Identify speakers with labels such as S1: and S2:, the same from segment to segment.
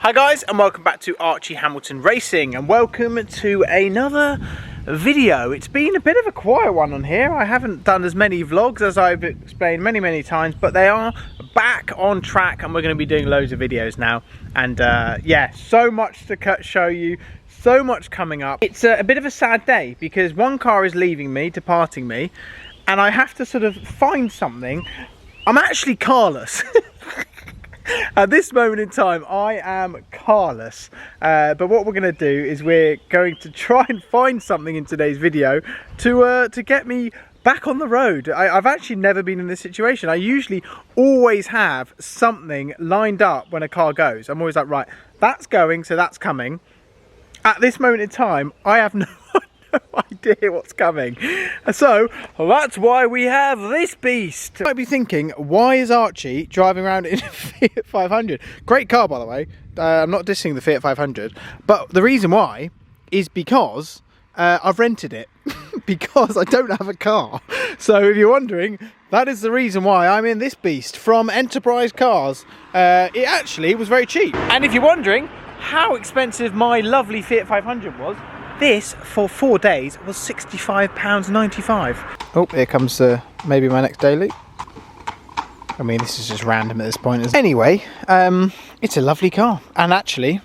S1: Hi guys, and welcome back to Archie Hamilton Racing, and welcome to another video. It's been a bit of a quiet one on here. I haven't done as many vlogs as I've explained many times, but they are back on track and we're going to be doing loads of videos now. And yeah, so much to show you, so much coming up. It's a bit of a sad day because one car is leaving me, departing me, and I have to sort of find something. I'm actually carless. At this moment in time, I am carless, but what we're going to do is we're going to try and find something in today's video to get me back on the road. I've actually never been in this situation. I usually always have something lined up when a car goes. I'm always like, right, that's going, so that's coming. At this moment in time, I have no idea what's coming, so that's why we have this beast. You might be thinking, why is Archie driving around in a Fiat 500? Great car, by the way. I'm not dissing the Fiat 500, but the reason why is because I've rented it because I don't have a car. So if you're wondering, that is the reason why I'm in this beast from Enterprise Cars. It actually was very cheap. And if you're wondering how expensive my lovely Fiat 500 was, this, for 4 days, was £65.95. Oh, here comes maybe my next daily. I mean, this is just random at this point. Anyway, it's a lovely car. And actually,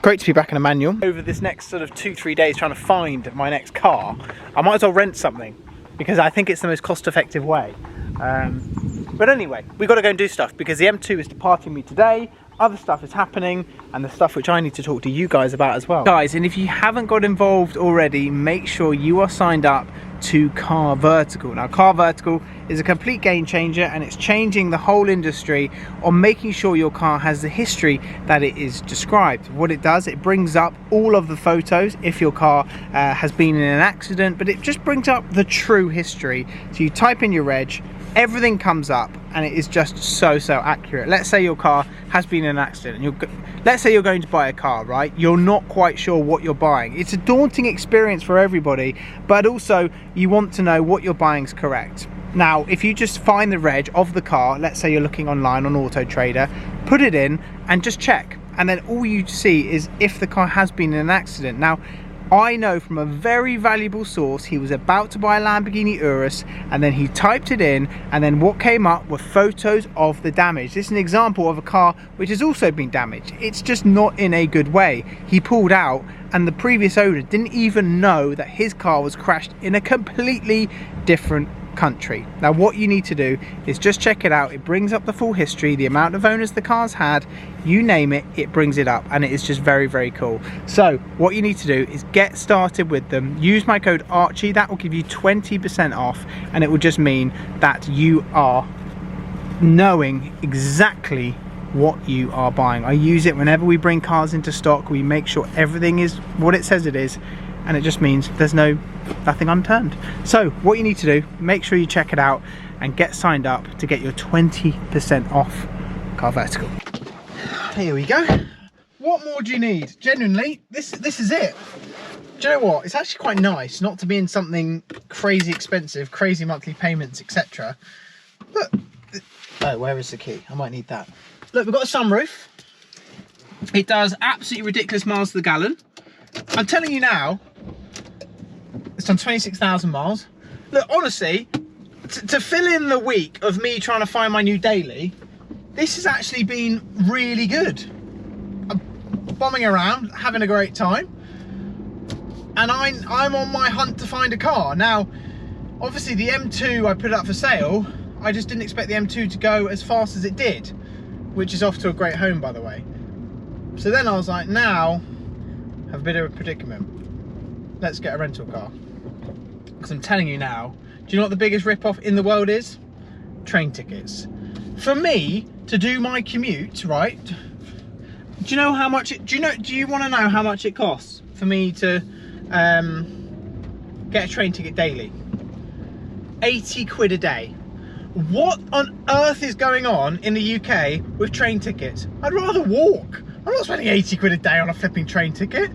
S1: great to be back in a manual. Over this next sort of 2-3 days trying to find my next car, I might as well rent something because I think it's the most cost-effective way. But anyway, we've got to go and do stuff because the M2 is departing me today. Other stuff is happening, and the stuff which I need to talk to you guys about as well. Guys, and if you haven't got involved already, make sure you are signed up to Car Vertical. Now, Car Vertical is a complete game changer, and it's changing the whole industry on making sure your car has the history that it is described. What it does, it brings up all of the photos if your car has been in an accident, but it just brings up the true history. So you type in your reg, everything comes up, and it is just so accurate. Let's say your car has been in an accident, and let's say you're going to buy a car, right? You're not quite sure what you're buying. It's a daunting experience for everybody, but also you want to know what you're buying is correct. Now, if you just find the reg of the car, let's say you're looking online on Auto Trader, put it in and just check, and then all you see is if the car has been in an accident. Now, I know from a very valuable source he was about to buy a Lamborghini Urus, and then he typed it in, and then what came up were photos of the damage. This is an example of a car which has also been damaged. It's just not in a good way. He pulled out, and the previous owner didn't even know that his car was crashed in a completely different country. Now, what you need to do is just check it out. It brings up the full history, the amount of owners the car's had, you name it, it brings it up, and it is just very cool. So what you need to do is get started with them. Use my code Archie. That will give you 20% off, and it will just mean that you are knowing exactly what you are buying. I use it whenever we bring cars into stock. We make sure everything is what it says it is, and it just means there's nothing unturned. So what you need to do, make sure you check it out and get signed up to get your 20% off Car Vertical. Here we go. What more do you need? Genuinely, this is it. Do you know what? It's actually quite nice not to be in something crazy expensive, crazy monthly payments, etc. Look. Oh, where is the key? I might need that. Look, we've got a sunroof. It does absolutely ridiculous miles to the gallon. I'm telling you now, it's done 26,000 miles. Look, honestly, to fill in the week of me trying to find my new daily, this has actually been really good. I'm bombing around, having a great time, and I'm on my hunt to find a car. Now, obviously the M2 I put up for sale, I just didn't expect the M2 to go as fast as it did, which is off to a great home, by the way. So then I was like, now I have a bit of a predicament. Let's get a rental car. Because I'm telling you now, do you know what the biggest rip-off in the world is? Train tickets. For me to do my commute, right? Do you know how much do you want to know how much it costs for me to get a train ticket daily? 80 quid a day. What on earth is going on in the UK with train tickets? I'd rather walk. I'm not spending 80 quid a day on a flipping train ticket.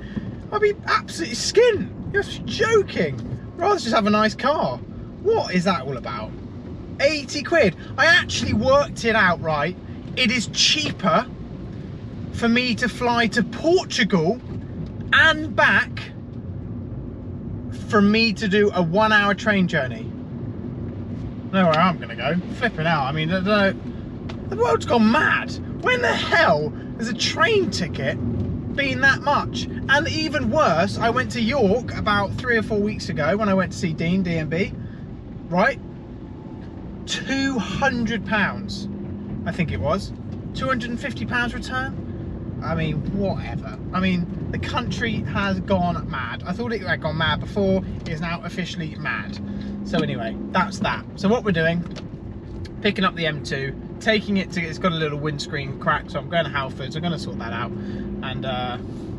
S1: I'd be absolutely skinned. You're joking. I'd rather just have a nice car. What is that all about? 80 quid. I actually worked it out, right? It is cheaper for me to fly to Portugal and back for me to do a 1 hour train journey. I know where I'm gonna go. Flipping out. I mean, I don't know. The world's gone mad. When the hell is a train ticket been that much? And even worse, I went to York about 3 or 4 weeks ago when I went to see Dean, DMB, right? £200, I think it was. £250 return? I mean, whatever. I mean, the country has gone mad. I thought it had gone mad before, it is now officially mad. So anyway, that's that. So what we're doing, picking up the M2, taking it to, it's got a little windscreen crack, so I'm going to Halfords, I'm going to sort that out, and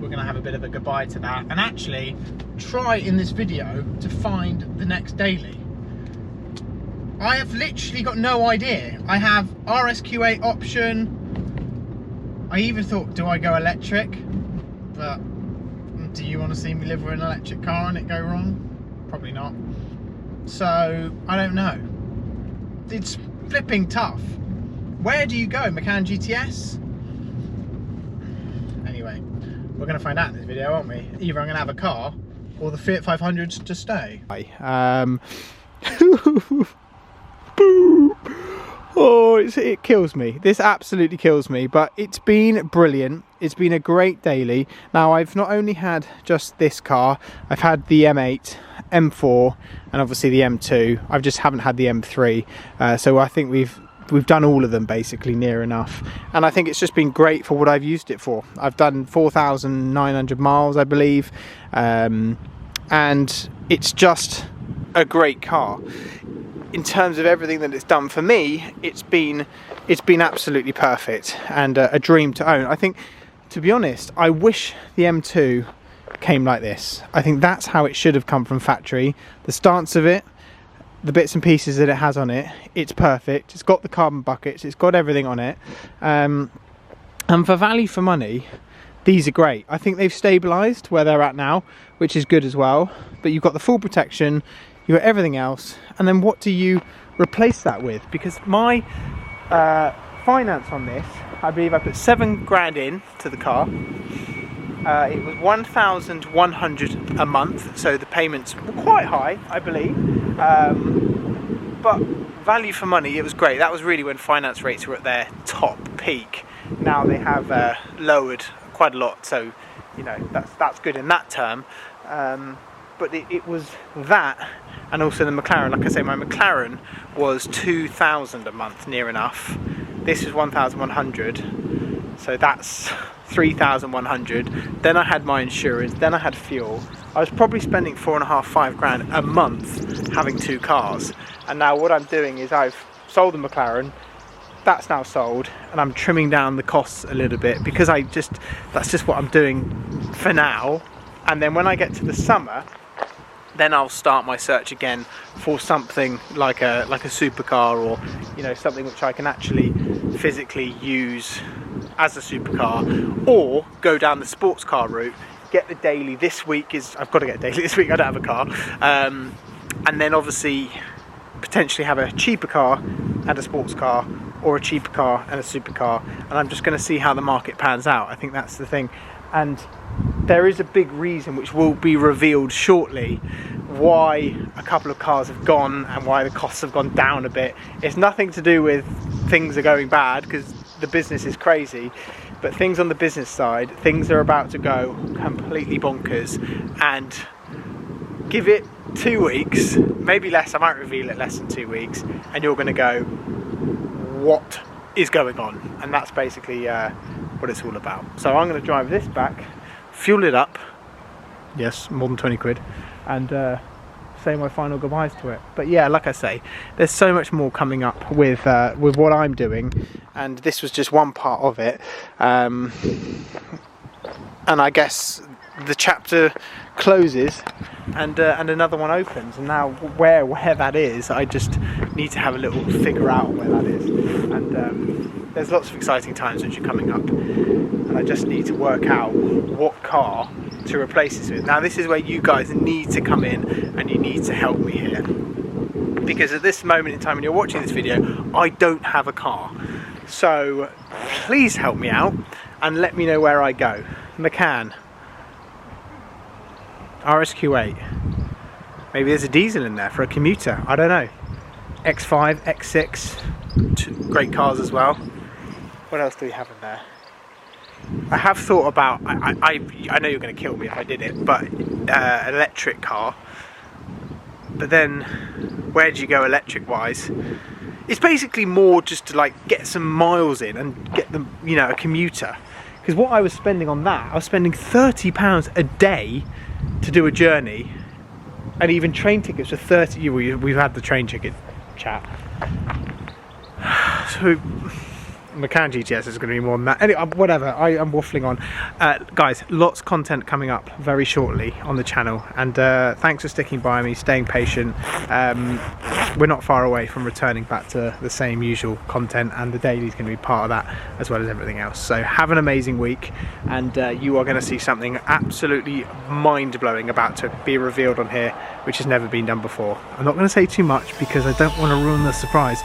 S1: we're going to have a bit of a goodbye to that, and actually try in this video to find the next daily. I have literally got no idea. I have RSQ8 option. I even thought, do I go electric? But do you want to see me live with an electric car and it go wrong? Probably not. So I don't know. It's flipping tough. Where do you go? McLaren GTS? Anyway, we're going to find out in this video, aren't we? Either I'm going to have a car or the Fiat 500s to stay. Oh, it kills me. This absolutely kills me, but it's been brilliant. It's been a great daily. Now, I've not only had just this car, I've had the M8, M4, and obviously the M2. I just haven't had the M3. So I think we've done all of them basically near enough. And I think it's just been great for what I've used it for. I've done 4,900 miles, I believe. And it's just a great car. In terms of everything that it's done for me, it's been absolutely perfect and a dream to own. I think, to be honest, I wish the M2 came like this. I think that's how it should have come from factory. The stance of it, the bits and pieces that it has on it, it's perfect. It's got the carbon buckets, it's got everything on it. And for value for money, these are great. I think they've stabilised where they're at now, which is good as well. But you've got the full protection, you've got everything else, and then what do you replace that with? Because my finance on this, I believe I put 7 grand in to the car. It was 1,100 a month, so the payments were quite high, I believe. But value for money, it was great. That was really when finance rates were at their top peak. Now they have lowered quite a lot, so you know that's good in that term. But it was that, and also the McLaren. Like I say, my McLaren was 2,000 a month, near enough. This is 1,100, so that's 3,100. Then I had my insurance, then I had fuel. I was probably spending 4.5–5 grand a month having 2 cars. And now what I'm doing is I've sold the McLaren. That's now sold, and I'm trimming down the costs a little bit because that's just what I'm doing for now. And then when I get to the summer, then I'll start my search again for something like a supercar, or you know, something which I can actually physically use as a supercar, or go down the sports car route. Get the daily. This week I've got to get a daily this week. I don't have a car, and then obviously potentially have a cheaper car and a sports car, or a cheaper car and a supercar. And I'm just going to see how the market pans out. I think that's the thing. And there is a big reason which will be revealed shortly why a couple of cars have gone and why the costs have gone down a bit. It's nothing to do with things are going bad, because the business is crazy, but things on the business side, things are about to go completely bonkers. And give it 2 weeks, maybe less, I might reveal it less than 2 weeks, and you're going to go, what is going on? And that's basically what it's all about. So I'm going to drive this back, fuel it up, yes, more than 20 quid, and say my final goodbyes to it. But yeah, like I say, there's so much more coming up with what I'm doing, and this was just one part of it. And I guess the chapter closes and another one opens, and now where that is, I just need to have a little figure out where that is. And there's lots of exciting times which are coming up, and I just need to work out what car to replace this with. Now this is where you guys need to come in and you need to help me here, because at this moment in time when you're watching this video, I don't have a car. So please help me out and let me know where I go. Macan. RSQ8. Maybe there's a diesel in there for a commuter, I don't know. X5, X6, two great cars as well. What else do we have in there? I have thought about, I know you're going to kill me if I did it, but an electric car. But then, where do you go electric wise? It's basically more just to like get some miles in and get them, you know, a commuter. Because what I was spending on that, I was spending £30 a day to do a journey, and even train tickets for 30. We've had the train ticket chat. So Macan GTS is going to be more than that. Anyway, whatever, I'm waffling on. Guys, lots of content coming up very shortly on the channel, and thanks for sticking by me, staying patient. We're not far away from returning back to the same usual content, and the daily is going to be part of that as well as everything else. So have an amazing week, and you are going to see something absolutely mind-blowing about to be revealed on here, which has never been done before. I'm not going to say too much because I don't want to ruin the surprise.